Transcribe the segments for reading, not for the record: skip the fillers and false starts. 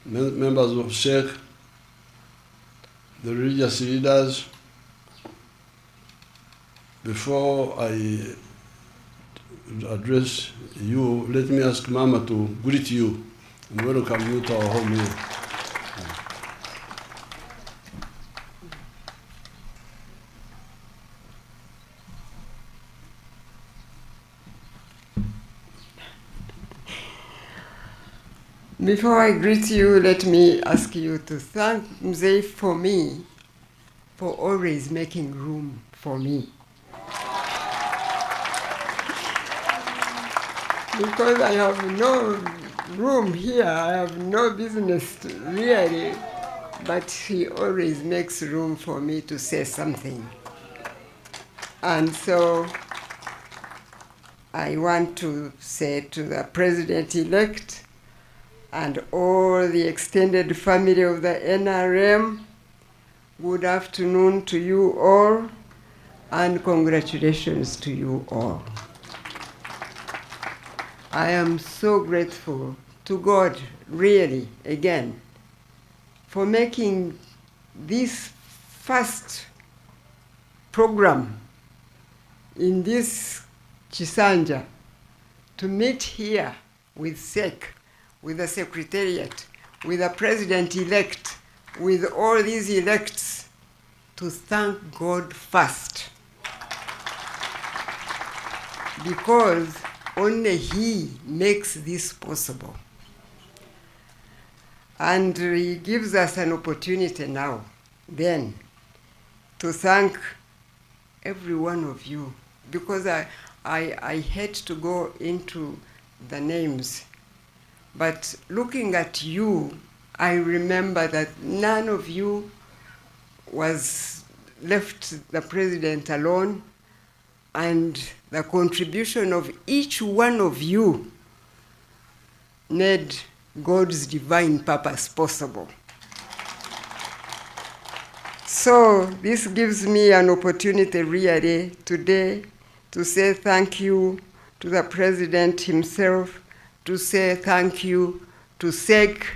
members of Sheikh, the religious leaders. Before I address you, let me ask Mama to greet you and welcome you to our home here. Before I greet you, let me ask you to thank Muzei for me, for always making room for me. Because I have no room here, I have no business really, but he always makes room for me to say something. And so I want to say to the President-elect and all the extended family of the NRM, good afternoon to you all, and congratulations to you all. I am so grateful to God, really, again, for making this first program in this Chisanja to meet here with SEC, with the Secretariat, with the President-elect, with all these elects, to thank God first. Because only He makes this possible. And He gives us an opportunity now, then, to thank every one of you, because I hate to go into the names, but looking at you, I remember that none of you was left the president alone, and the contribution of each one of you made God's divine purpose possible. So this gives me an opportunity really today to say thank you to the president himself, to say thank you to SEC,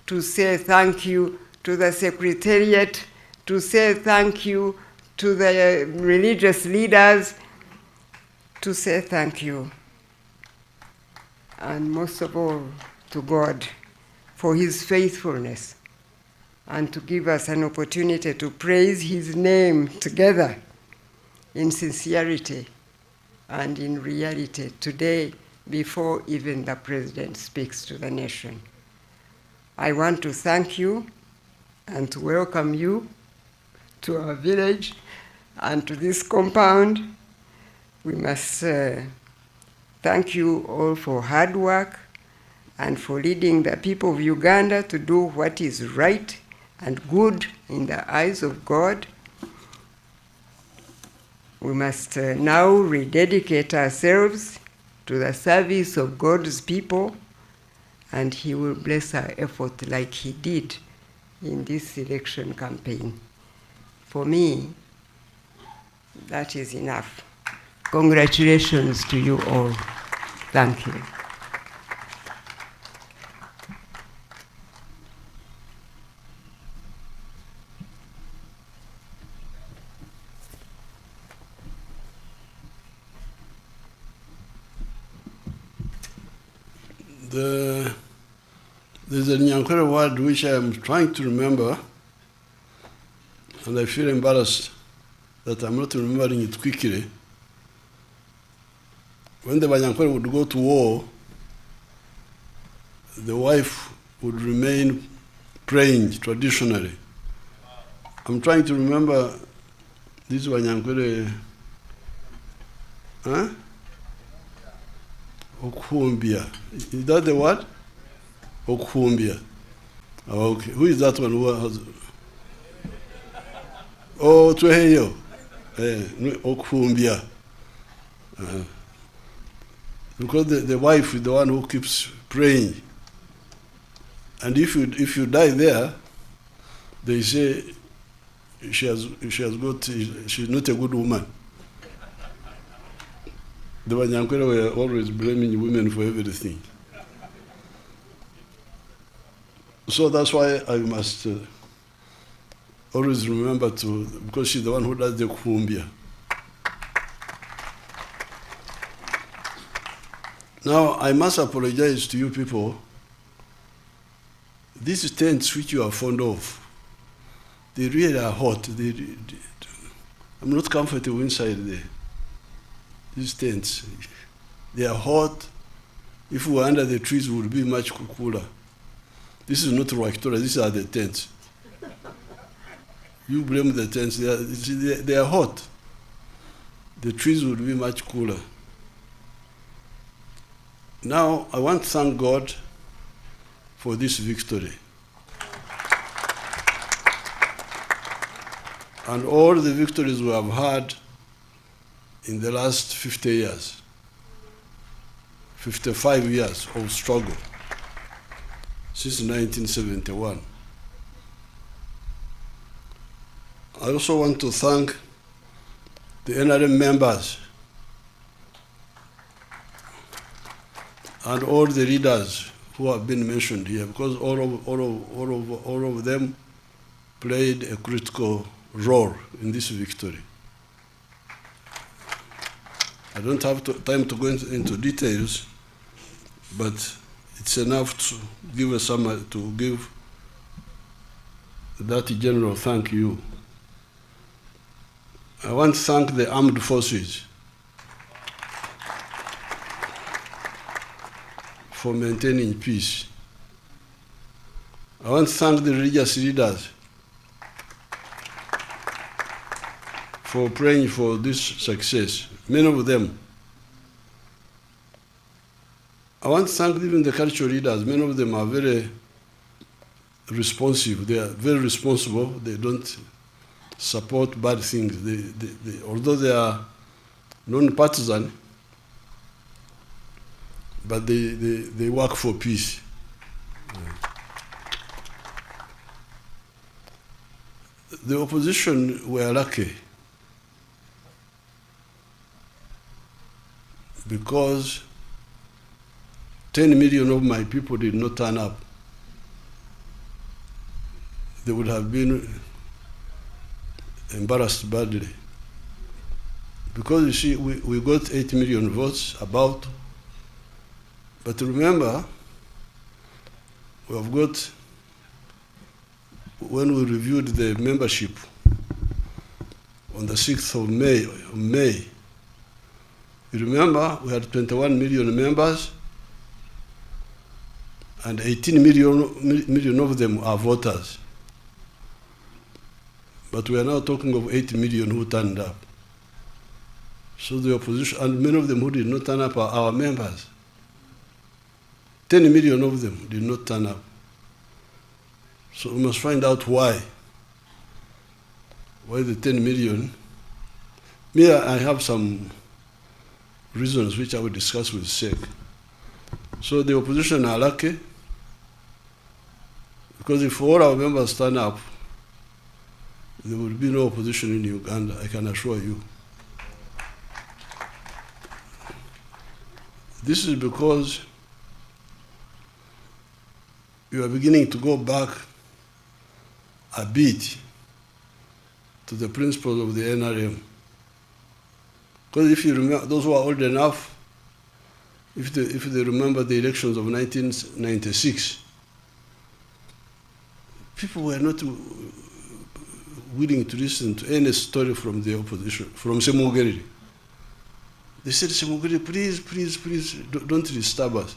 to say thank you to the Secretariat, to say thank you to the religious leaders, to say thank you, and most of all, to God for His faithfulness, and to give us an opportunity to praise His name together in sincerity and in reality today before even the President speaks to the nation. I want to thank you and to welcome you to our village and to this compound. We must thank you all for hard work and for leading the people of Uganda to do what is right and good in the eyes of God. We must now rededicate ourselves to the service of God's people, and He will bless our effort like He did in this election campaign. For me, that is enough. Congratulations to you all. Thank you. There's a Nyankore word which I am trying to remember, and I feel embarrassed that I'm not remembering it quickly. When the Banyankore would go to war, the wife would remain praying traditionally. I'm trying to remember this Banyankore, Okumbia. Is that the word? Okumbia. Okay. Who is that one who has? Oh, Tweheyo. Okumbia. Because the wife is the one who keeps praying. And if you die there, they say she's not a good woman. The Banyankore were always blaming women for everything. So that's why I must always remember to, because she's the one who does the kumbia. Now, I must apologize to you people. These tents which you are fond of, they really are hot. I'm not comfortable inside there. These tents, they are hot. If we were under the trees, it would be much cooler. This is not Victoria, these are the tents. You blame the tents, they are hot. The trees would be much cooler. Now, I want to thank God for this victory. And all the victories we have had in the last 50 years, 55 years of struggle, since 1971. I also want to thank the NRM members and all the leaders who have been mentioned here, because all of them played a critical role in this victory. I don't have time to go into details, but it's enough to give a summary, to give that general thank you. I want to thank the armed forces for maintaining peace. I want to thank the religious leaders for praying for this success, many of them. I want to thank even the cultural leaders. Many of them are very responsive. They are very responsible. They don't support bad things. Although they are non-partisan, but they work for peace. The opposition were lucky because 10 million of my people did not turn up. They would have been embarrassed badly. Because you see, we got 8 million votes about, but remember, we have got, when we reviewed the membership on the 6th of May, you remember we had 21 million members and 18 million of them are voters. But we are now talking of 8 million who turned up. So the opposition, and many of them who did not turn up are our members. 10 million of them did not turn up. So we must find out why. Why the 10 million? Me, I have some reasons which I will discuss with SEC. So the opposition are lucky, because if all our members turn up, there will be no opposition in Uganda, I can assure you. This is because you are beginning to go back a bit to the principles of the NRM. Because if you remember, those who are old enough, if they remember the elections of 1996, people were not willing to listen to any story from the opposition, from Semugeri. They said, Semugeri, please, don't disturb us.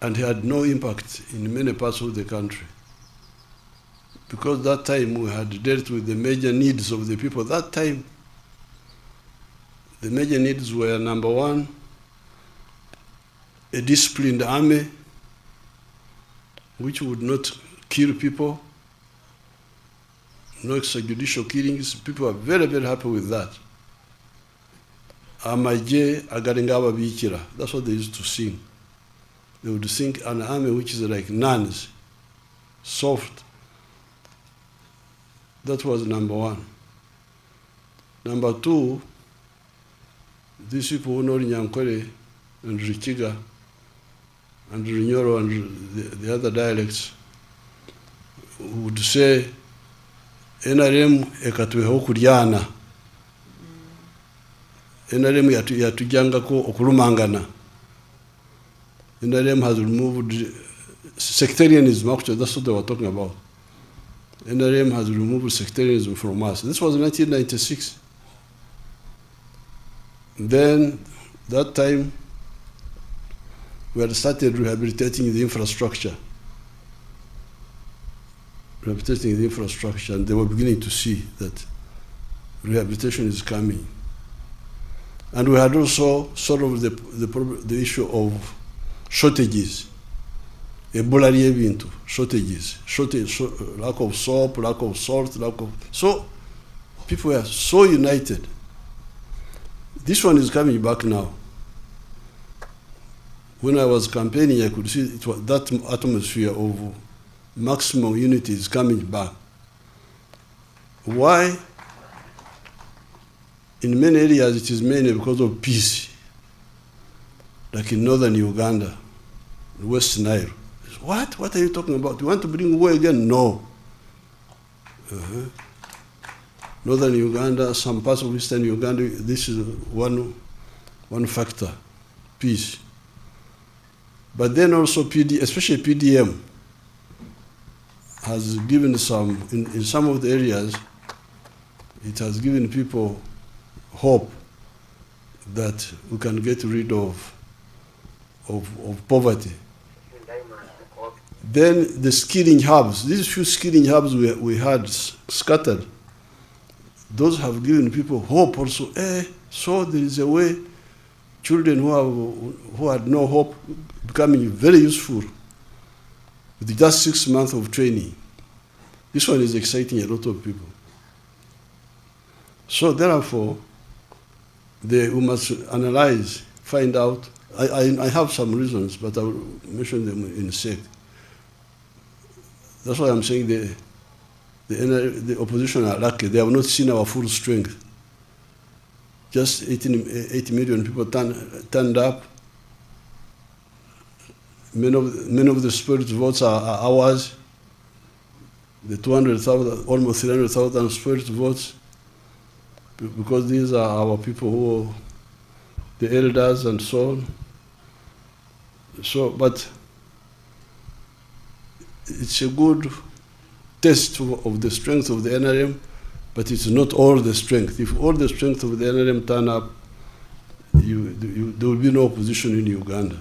And he had no impact in many parts of the country. Because that time we had dealt with the major needs of the people. That time, the major needs were, number one, a disciplined army, which would not kill people, no extrajudicial killings. People are very, very happy with that. Amaje agaringaba bikira. That's what they used to sing. They would sing an army which is like nuns, soft. That was number one. Number two, these people who know Nyankore and Richiga, and Runyoro and the other dialects would say, NRM ekatuweho kulyana. NRM yatujangako okulumangana. NRM has removed sectarianism, actually, that's what they were talking about. NRM has removed sectarianism from us. This was 1996. Then, that time, we had started rehabilitating the infrastructure. Rehabilitating the infrastructure, and they were beginning to see that rehabilitation is coming. And we had also sort of the issue of shortages. Shortages. Lack of soap, lack of salt, So people were so united. This one is coming back now. When I was campaigning, I could see that atmosphere of maximum unity is coming back. Why? In many areas, it is mainly because of peace. Like in northern Uganda, West Nile. What? What are you talking about? You want to bring war again? No. Northern Uganda, some parts of eastern Uganda, this is one factor, peace. But then also especially PDM, has given in some of the areas, it has given people hope that we can get rid of poverty. Then the skilling hubs, these few skilling hubs we had scattered, those have given people hope also. So there is a way children who had no hope becoming very useful with just 6 months of training. This one is exciting a lot of people. So therefore, we must analyze, find out. I have some reasons, but I will mention them in a sec. That's why I'm saying the opposition are lucky. They have not seen our full strength. Just 80 million people turned up. Many of the spirit votes are ours. The 200,000, almost 300,000 spirit votes, because these are our people the elders and so on. So, but it's a good test of the strength of the NRM, but it's not all the strength. If all the strength of the NRM turn up, there will be no opposition in Uganda.